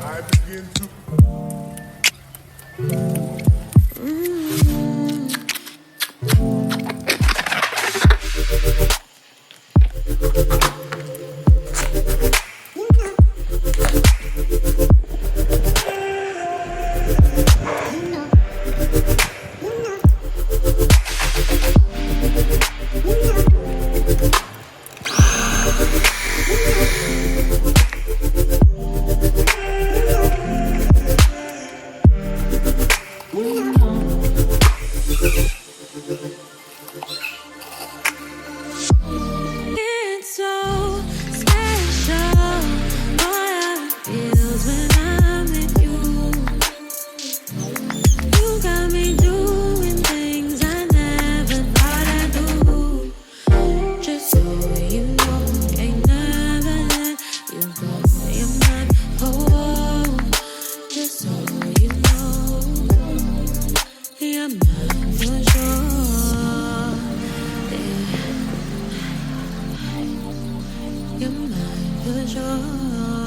I begin to It's so special. All it feels when I'm with you. You got me doing things I never thought I'd do. Just so you know, ain't never let you go. You're my whole. Just so you know, you're mine for sure. Yeah. You're mine for sure.